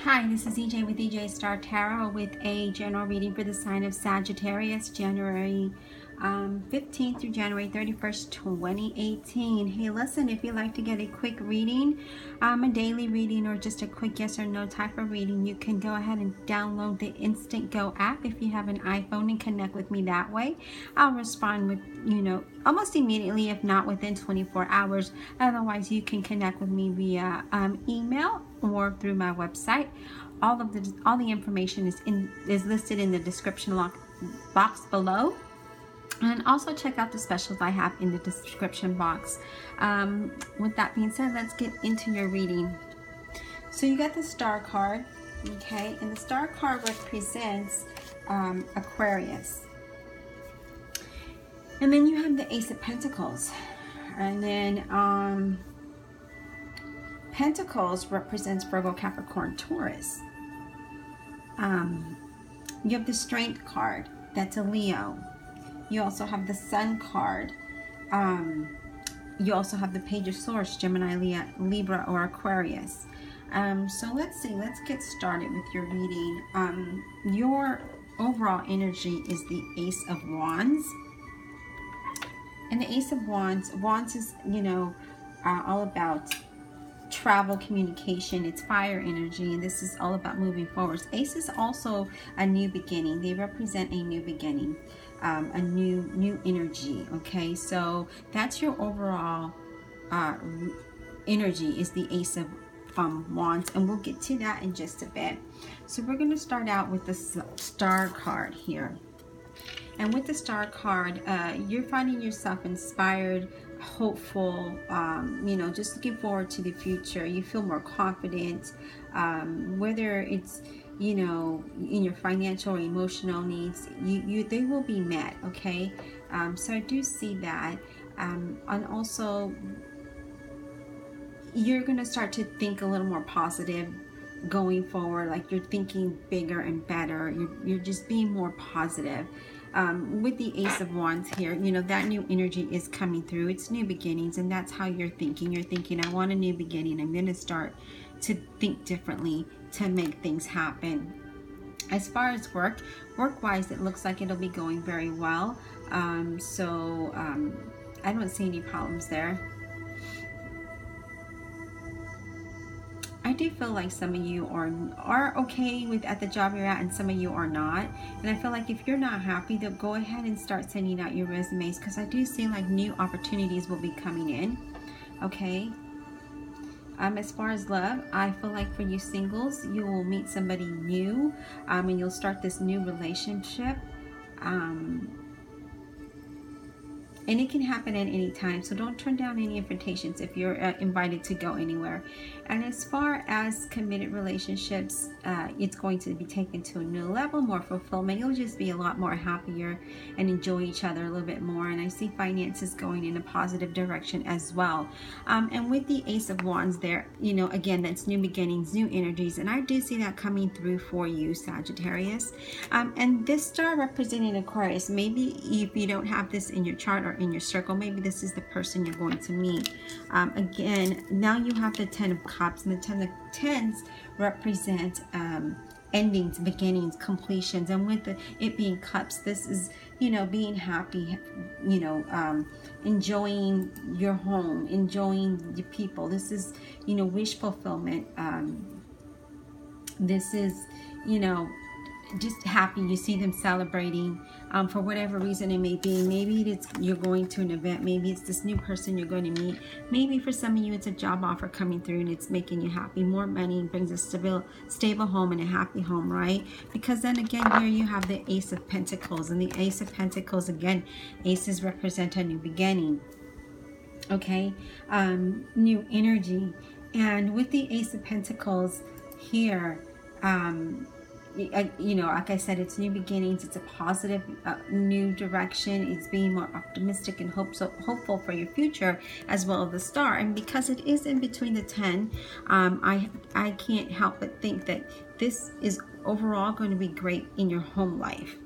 Hi, this is EJ with EJ Star Tarot with a general reading for the sign of Sagittarius, January 15th through January 31st, 2018. Hey, listen, if you'd like to get a quick reading, a daily reading, or just a quick yes or no type of reading, you can go ahead and download the Instant Go app if you have an iPhone and connect with me that way. I'll respond with, almost immediately, if not within 24 hours. Otherwise, you can connect with me via email or through my website. All the information is listed in the description box below. And also check out the specials I have in the description box. With that being said, let's get into your reading. So you got the Star card, okay? And the Star card represents Aquarius. And then you have the Ace of Pentacles. And then Pentacles represents Virgo, Capricorn, Taurus. You have the Strength card. That's a Leo. You also have the Sun card. You also have the Page of Swords, Gemini, Libra, or Aquarius. So let's see. Let's get started with your reading. Your overall energy is the Ace of Wands. And the Ace of Wands is, all about travel, communication. It's fire energy, and this is all about moving forward. Ace is also a new beginning. They represent a new beginning, a new energy. Okay, so that's your overall energy, is the Ace of Wands, and we'll get to that in just a bit. So we're going to start out with the Star card here. And with the Star card, you're finding yourself inspired, hopeful, just looking forward to the future. You feel more confident, whether it's, in your financial or emotional needs, they will be met, okay? So I do see that. And also, you're going to start to think a little more positive going forward, like you're thinking bigger and better. You're just being more positive. With the Ace of Wands here, that new energy is coming through. It's new beginnings, and that's how you're thinking. You're thinking, I want a new beginning. I'm going to start to think differently to make things happen. As far as work-wise, it looks like it'll be going very well. I don't see any problems there. I do feel like some of you are okay at the job you're at, and some of you are not. And I feel like if you're not happy, then go ahead and start sending out your resumes, because I do see like new opportunities will be coming in. Okay. As far as love, I feel like for you singles, you will meet somebody new, and you'll start this new relationship. And it can happen at any time, so don't turn down any invitations if you're invited to go anywhere. And as far as committed relationships, it's going to be taken to a new level, more fulfillment. You'll just be a lot more happier and enjoy each other a little bit more. And I see finances going in a positive direction as well. And with the Ace of Wands there, again, that's new beginnings, new energies. And I do see that coming through for you, Sagittarius. And this star representing Aquarius, maybe if you don't have this in your chart or in your circle, maybe this is the person you're going to meet. Again, now you have the Ten of Cups, and the Ten of Tens represent endings, beginnings, completions. And with it being cups, this is, being happy, enjoying your home, enjoying your people. This is, wish fulfillment. This is, just happy. You see them celebrating for whatever reason it may be. Maybe it's you're going to an event. Maybe it's this new person you're going to meet. Maybe for some of you it's a job offer coming through and it's making you happy. More money brings a stable home and a happy home, right? Because then again, here you have the Ace of Pentacles, and the Ace of Pentacles, again, aces represent a new beginning. Okay, new energy. And with the Ace of Pentacles here, like I said, it's new beginnings. It's a positive new direction. It's being more optimistic and hopeful for your future, as well as the star. And because it is in between the 10, I can't help but think that this is overall going to be great in your home life.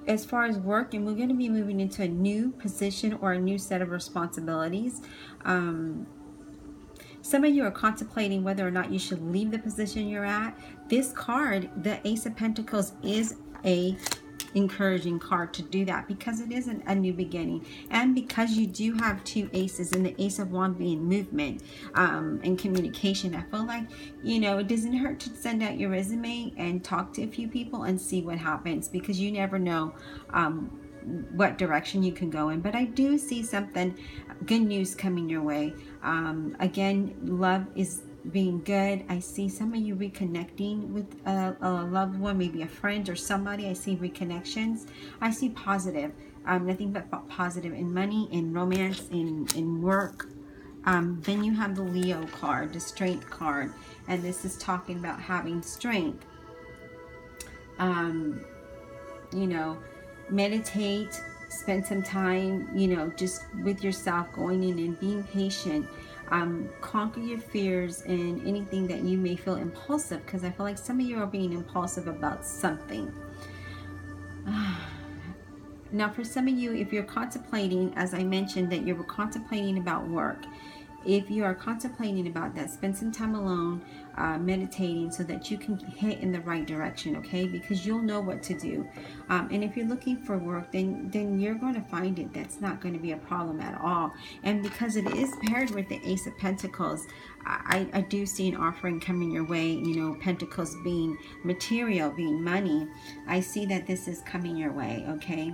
As far as work, and we're going to be moving into a new position or a new set of responsibilities. Some of you are contemplating whether or not you should leave the position you're at. This card, the Ace of Pentacles, is a encouraging card to do that, because it is a new beginning, and because you do have two aces, and the Ace of Wands being movement and communication. I feel like, you know, it doesn't hurt to send out your resume and talk to a few people and see what happens, because you never know what direction you can go in. But I do see something, good news coming your way. Again, love is being good. I see some of you reconnecting with a loved one, maybe a friend or somebody. I see reconnections. I see positive, nothing but positive in money, in romance, in work. Then you have the Leo card, the strength card, and this is talking about having strength. You know, meditate, spend some time, you know, just with yourself, going in and being patient. Conquer your fears and anything that you may feel impulsive, because I feel like some of you are being impulsive about something. Now, for some of you, if you're contemplating, as I mentioned, that you were contemplating about work, if you are contemplating about that, spend some time alone, meditating, so that you can hit in the right direction, okay? Because you'll know what to do. And if you're looking for work, then you're going to find it. That's not going to be a problem at all. And because it is paired with the Ace of Pentacles, I do see an offering coming your way. You know, Pentacles being material, being money. I see that this is coming your way, okay?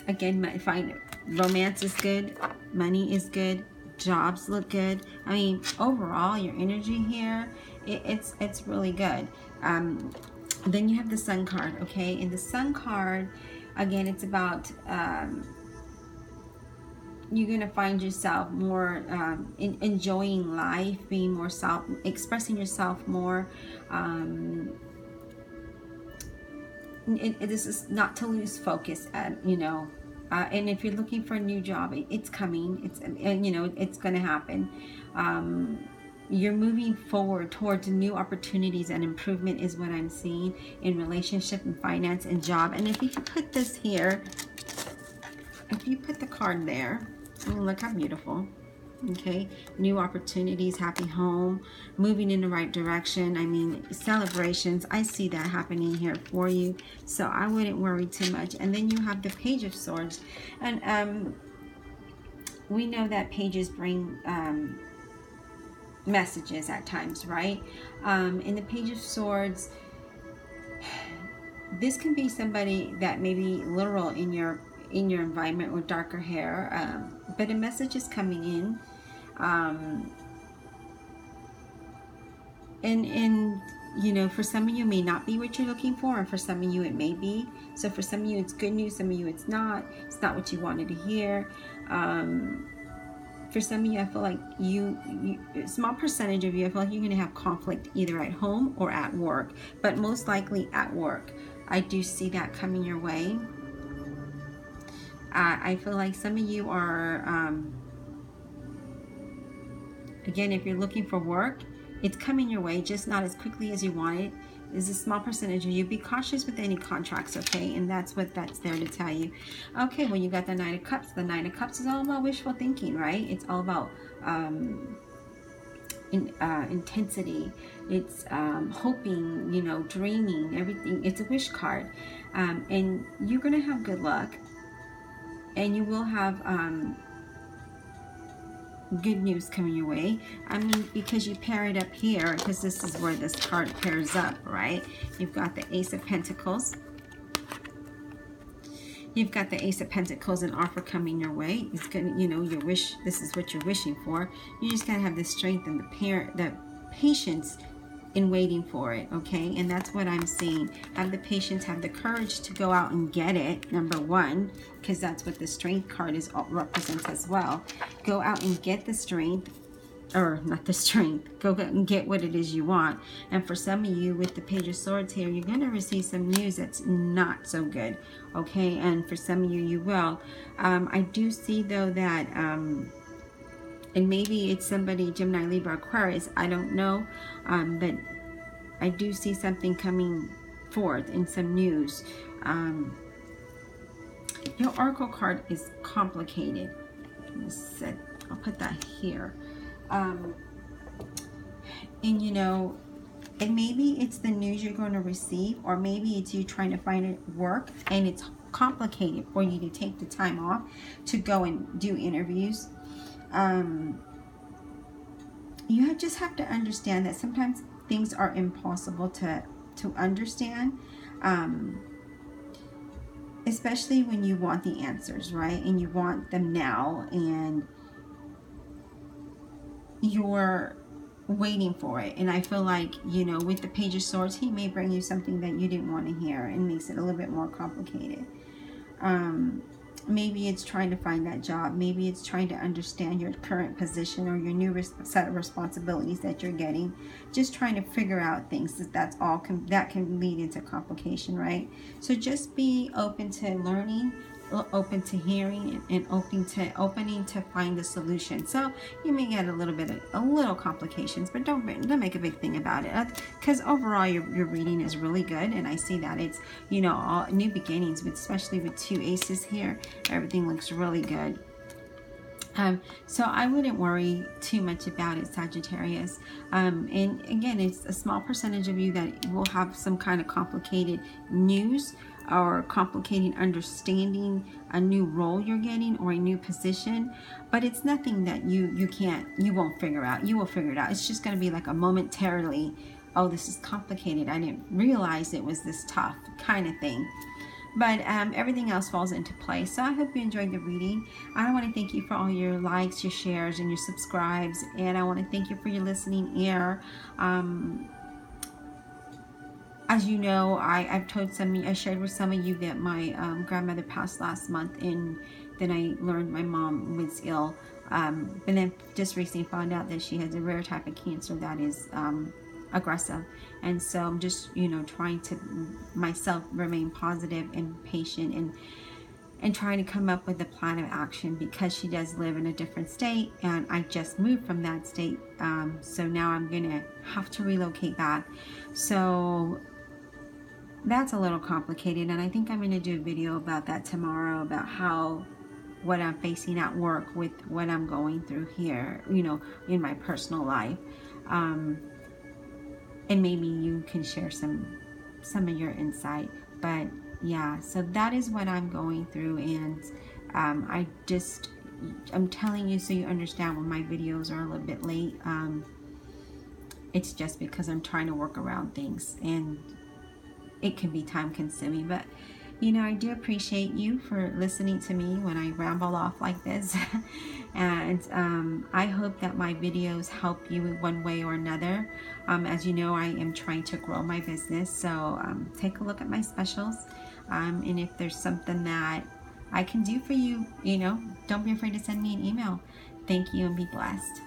Again, find romance is good, money is good, jobs look good. I mean, overall, your energy here, it's really good. Then you have the Sun card, okay? And the Sun card, again, it's about you're going to find yourself more enjoying life, being more expressing yourself more. This is not to lose focus, you know. And if you're looking for a new job, it's coming. You know, it's going to happen. You're moving forward towards new opportunities and improvement is what I'm seeing in relationship and finance and job. And if you put this here, if you put the card there, I mean, look how beautiful. Okay, new opportunities, happy home, moving in the right direction. I mean, celebrations, I see that happening here for you, so I wouldn't worry too much. And then you have the Page of Swords, and we know that pages bring messages at times, right? In the Page of Swords, this can be somebody that may be literal in your environment with darker hair, but a message is coming in, and you know, for some of you it may not be what you're looking for, and for some of you it may be. So for some of you it's good news, some of you it's not what you wanted to hear. For some of you, I feel like a small percentage of you, I feel like you're going to have conflict either at home or at work, but most likely at work. I do see that coming your way. I feel like some of you are, again, if you're looking for work, it's coming your way, just not as quickly as you want it. There's a small percentage of you. Be cautious with any contracts, okay? And that's what that's there to tell you. Okay, well, you got the Knight of Cups. The Knight of Cups is all about wishful thinking, right? It's all about intensity. It's hoping, you know, dreaming, everything. It's a wish card. And you're going to have good luck. And you will have good news coming your way. I mean, because you pair it up here, because this is where this card pairs up, right? You've got the Ace of Pentacles. You've got the Ace of Pentacles, an offer coming your way. It's gonna, you know, your wish. This is what you're wishing for. You just gotta have the strength and the patience in waiting for it, okay? And that's what I'm seeing. Have the patience, have the courage to go out and get it, number one, because that's what the strength card represents as well. Go out and get the strength, or not the strength, go out and get what it is you want. And for some of you with the Page of Swords here, you're going to receive some news that's not so good, okay? And for some of you, you will. I do see though that, and maybe it's somebody, Gemini, Libra, Aquarius, I don't know, but I do see something coming forth in some news. Your Oracle card is complicated. I'll put that here. And you know, and maybe it's the news you're going to receive, or maybe it's you trying to find work and it's complicated for you to take the time off to go and do interviews. You just have to understand that sometimes things are impossible to understand, especially when you want the answers, right? And you want them now, and you're waiting for it. And I feel like, you know, with the Page of Swords, he may bring you something that you didn't want to hear and makes it a little bit more complicated. Maybe it's trying to find that job. Maybe it's trying to understand your current position or your new set of responsibilities that you're getting. Just trying to figure out things. That's all that can lead into complication, right? So just be open to learning, open to hearing, and opening to find the solution. So you may get a little complications, but don't make a big thing about it, because overall your reading is really good. And I see that it's, you know, all new beginnings, especially with 2 aces here. Everything looks really good. So I wouldn't worry too much about it, Sagittarius. And again, it's a small percentage of you that will have some kind of complicated news or complicated understanding a new role you're getting or a new position, but it's nothing that you won't figure out. You will figure it out. It's just going to be like a momentarily, oh, this is complicated, I didn't realize it was this tough kind of thing. But everything else falls into place. So I hope you enjoyed the reading. I want to thank you for all your likes, your shares, and your subscribes. And I want to thank you for your listening ear. As you know, I shared with some of you that my grandmother passed last month, and then I learned my mom was ill. And then just recently found out that she has a rare type of cancer that is aggressive. And so I'm just, you know, trying to myself remain positive and patient, and trying to come up with a plan of action, because she does live in a different state, and I just moved from that state. So now I'm gonna have to relocate back. So that's a little complicated, and I think I'm going to do a video about that tomorrow, about what I'm facing at work with what I'm going through here, you know, in my personal life. And maybe you can share some of your insight. But yeah, so that is what I'm going through, and I'm telling you so you understand when my videos are a little bit late. It's just because I'm trying to work around things, and it can be time consuming. But you know, I do appreciate you for listening to me when I ramble off like this. And I hope that my videos help you in one way or another. As you know, I am trying to grow my business, so take a look at my specials, and if there's something that I can do for you, you know, don't be afraid to send me an email. Thank you, and be blessed.